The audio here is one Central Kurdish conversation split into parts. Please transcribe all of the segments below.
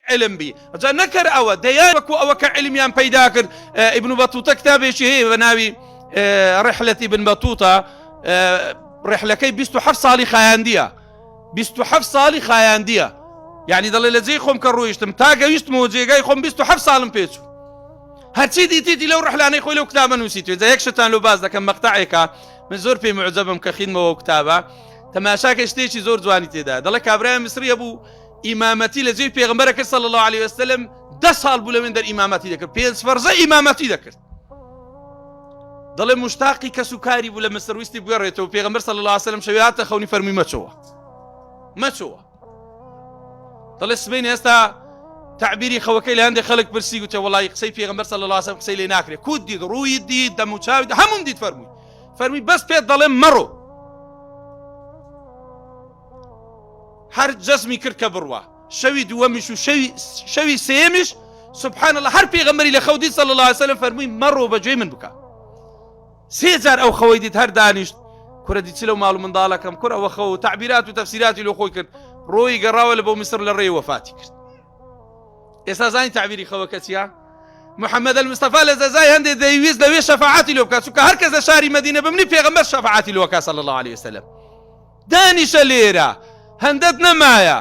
علم بي جا نكر أو ديان وكو أو كعلميان پیدا کرد. ابن بطوطة كتابێکی هەیە بە ناوی رحلة ابن بطوطة رحلەکەی 27 ساڵی خایاندیە 27 ساڵی خایاندیە يعني دەڵێ لە جێی خۆم کە ڕۆیشتم تا گەویشتمەوە جێگای خۆم 27 ساڵم پێچوو هەرچی دیتیتی لەو ڕحلانەی خۆی لەو کتابە نووسیتوێ جا یەک شتان لەو باز دەکەم مەقتەعێکە من زۆر پێی معجەبم کە خوێندمەوە کتابە تەماشاکە شتێکی زۆر جوانی تێدا دەڵێ کابرای میسریە بوو ئیمامەتی لە جێی پێغەمبەرە کرد صلی الله عليه وسلم 10 ساڵ بوو لەوێن دەر ئیمامەتی دەکرد 5 فەرزە ئیمامەتی دەکرد دەڵێ مشتاقی کەس و کاری بوو لە مسر ویستی بگەڕێتەوە پێغەمبەر صلی الله عليه وسلم شەوی هاتە خەونی فەرمووی مەچۆوە دەڵێ سبەینە ئێستا تعبیری خەوەکەی لە هەندێک خەڵک پرسی گوتە وەڵی قسەی پێغەمبەر صلی الله عليه وسلم قسەی لێ ناکرێت کوت دیت ڕووی دیت دەم و چاوی هەمووم دیت فەرمووی بەس پێت دەڵێم مەڕۆ هەر جەزمی کرد کە بڕوا شەوی دووەمیش و شەوی سێمیش سبحان الله هەر پێغەمبەری لە خەو دیت صلی الله عليه وسلم فەرمووی مەڕۆ بەگوێی من بکە سێ جار ئەو خەوەی دیت هەر دانیشت کورە دیچی لەو ماڵ و منداڵەکەم کورە ئەوە خەو تعبیرات و تەفسیراتی لۆ خۆی کرد ڕۆی گەڕاوە لە بۆ میسر لە ڕێی وەفاتی کرد ئێستا زانی تعبیری خەوەکە چییە محەممەد المستەفا لە جەزای هەندێک دەیویست لەوێ شەفاعەتی لۆ بکات چونکە هەر کەس لە شاری مەدینە بمنی پێغەمبەر شەفاعەتی لۆ بکات صلی الله عليه وسلم دانیشە لێرە هەندەت نەمایە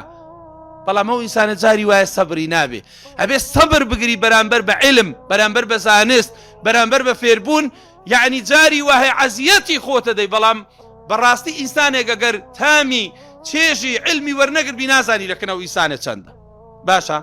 بەڵام ئەو ئینسانە جاری وایە سەبری نابێ ئەبێ سەبر بگری بەرامبەر بە علم بەرامبەر بە زانست بەرامبەر بە فێربوون یعنی جاری وایە عەزیەتی خۆتە دەی بەڵام بەڕاستی ئینسانێک ئەگەر تامی چێژی علمی وەرنەگرت بی نازانی لەکنەوە ئینسانە چەندە باشە